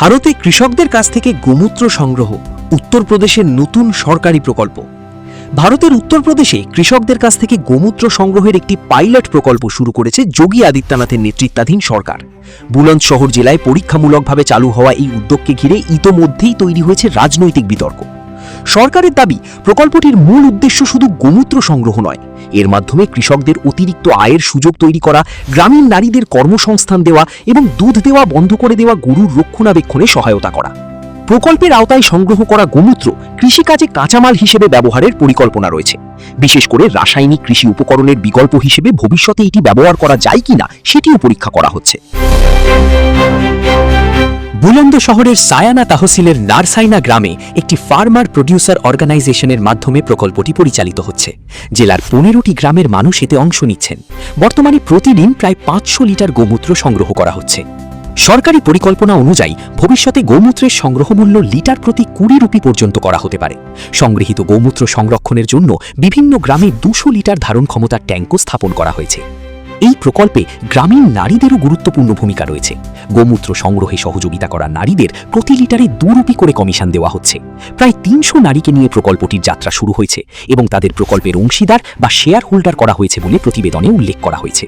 ভারতে কৃষকদের কাছ থেকে গোমূত্র সংগ্রহ উত্তরপ্রদেশের নতুন সরকারি প্রকল্প। ভারতের উত্তরপ্রদেশে কৃষকদের কাছ থেকে গোমূত্র সংগ্রহের একটি পাইলট প্রকল্প শুরু করেছে যোগী আদিত্যনাথের নেতৃত্বাধীন সরকার। বুলন্দশহর জেলায় পরীক্ষামূলকভাবে চালু হওয়া এই উদ্যোগকে ঘিরে ইতোমধ্যেই তৈরি হয়েছে রাজনৈতিক বিতর্ক। সরকারের দাবি, প্রকল্পটির মূল উদ্দেশ্য শুধু গোমূত্র সংগ্রহ নয়, এর মাধ্যমে কৃষকদের অতিরিক্ত আয়ের সুযোগ তৈরি করা, গ্রামীণ নারীদের কর্মসংস্থান দেওয়া এবং দুধ দেওয়া বন্ধ করে দেওয়া গরুর রক্ষণাবেক্ষণে সহায়তা করা। প্রকল্পের আওতায় সংগ্রহ করা গোমূত্র কৃষিকাজে কাঁচামাল হিসেবে ব্যবহারের পরিকল্পনা রয়েছে। বিশেষ করে রাসায়নিক কৃষি উপকরণের বিকল্প হিসেবে ভবিষ্যতে এটি ব্যবহার করা যায় কিনা সেটিও পরীক্ষা করা হচ্ছে। বুলন্দশহরের সায়ানা তহসিলের নারসাইনা গ্রামে একটি ফার্মার প্রডিউসার অর্গানাইজেশনের মাধ্যমে প্রকল্পটি পরিচালিত হচ্ছে। জেলার ১৫টি গ্রামের মানুষ এতে অংশ নিচ্ছেন। বর্তমানে প্রতিদিন প্রায় ৫০০ লিটার গোমূত্র সংগ্রহ করা হচ্ছে। সরকারি পরিকল্পনা অনুযায়ী ভবিষ্যতে গোমূত্রের সংগ্রহ মূল্য লিটার প্রতি ২০ রুপি পর্যন্ত করা হতে পারে। সংগৃহীত গোমূত্র সংরক্ষণের জন্য বিভিন্ন গ্রামে ২০০ লিটার ধারণ ক্ষমতার ট্যাঙ্কও স্থাপন করা হয়েছে। এই প্রকল্পে গ্রামীণ নারীদেরও গুরুত্বপূর্ণ ভূমিকা রয়েছে। গোমূত্র সংগ্রহে সহযোগিতা করা নারীদের প্রতি লিটারে ২ রুপি করে কমিশন দেওয়া হচ্ছে। প্রায় ৩০০ নারীকে নিয়ে প্রকল্পটির যাত্রা শুরু হয়েছে এবং তাদের প্রকল্পের অংশীদার বা শেয়ার হোল্ডার করা হয়েছে বলে প্রতিবেদনে উল্লেখ করা হয়েছে।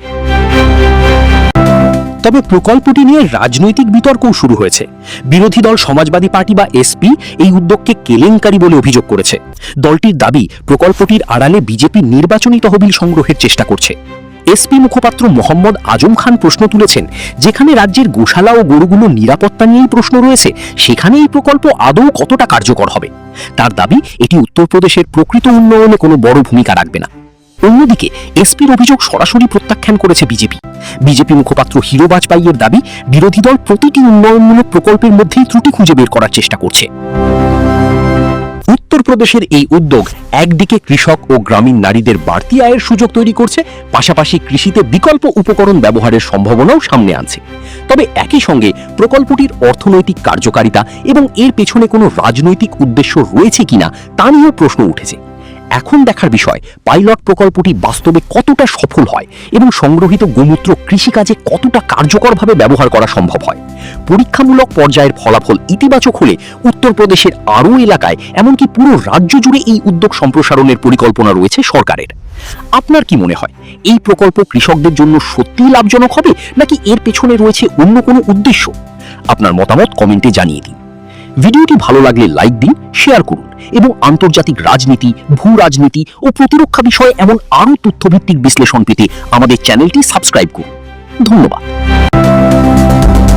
তবে প্রকল্পটি নিয়ে রাজনৈতিক বিতর্কও শুরু হয়েছে। বিরোধী দল সমাজবাদী পার্টি বা এসপি এই উদ্যোগকে কেলেঙ্কারি বলে অভিযোগ করেছে। দলটির দাবি, প্রকল্পটির আড়ালে বিজেপি নির্বাচনী তহবিল সংগ্রহের চেষ্টা করছে। এসপি মুখপাত্র মোহাম্মদ আজম খান প্রশ্ন তুলেছেন, যেখানে রাজ্যের গোশালা ও গরুগুলোর নিরাপত্তা নিয়েই প্রশ্ন রয়েছে, সেখানে এই প্রকল্প আদৌ কতটা কার্যকর হবে। তার দাবি, এটি উত্তরপ্রদেশের প্রকৃত উন্নয়নে কোনো বড় ভূমিকা রাখবে না। অন্যদিকে এসপির অভিযোগ সরাসরি প্রত্যাখ্যান করেছে বিজেপি। বিজেপি মুখপাত্র হিরো বাজপাইয়ের দাবি, বিরোধী দল প্রতিটি উন্নয়নমূলক প্রকল্পের মধ্যেই ত্রুটি খুঁজে বের করার চেষ্টা করছে। উত্তরপ্রদেশের এই উদ্যোগ একদিকে কৃষক ও গ্রামীণ নারীদের বাড়তি আয়ের সুযোগ তৈরি করছে, পাশাপাশি কৃষিতে বিকল্প উপকরণ ব্যবহারের সম্ভাবনাও সামনে আনছে। তবে একই সঙ্গে প্রকল্পটির অর্থনৈতিক কার্যকারিতা এবং এর পেছনে কোনো রাজনৈতিক উদ্দেশ্য রয়েছে কিনা তা নিয়েও প্রশ্ন উঠেছে। এখন দেখার বিষয়, পাইলট প্রকল্পটি বাস্তবে কতটা সফল হয় এবং সংগ্রহিত গোমূত্র কৃষিকাজে কতটা কার্যকরভাবে ব্যবহার করা সম্ভব হয়। পরীক্ষামূলক পর্যায়ের ফলাফল ইতিবাচক হলে উত্তরপ্রদেশের আরও এলাকায়, এমনকি পুরো রাজ্য জুড়ে এই উদ্যোগ সম্প্রসারণের পরিকল্পনা রয়েছে সরকারের। আপনার কি মনে হয়, এই প্রকল্প কৃষকদের জন্য সত্যিই লাভজনক হবে, নাকি এর পেছনে রয়েছে অন্য কোনো উদ্দেশ্য? আপনার মতামত কমেন্টে জানিয়ে দিন। ভিডিওটি ভালো লাগলে লাইক দিন, শেয়ার করুন এবং আন্তর্জাতিক রাজনীতি, ভূ রাজনীতি ও প্রতিরক্ষা বিষয়ে এমন আরও তথ্যভিত্তিক বিশ্লেষণ পেতে আমাদের চ্যানেলটি সাবস্ক্রাইব করুন। ধন্যবাদ।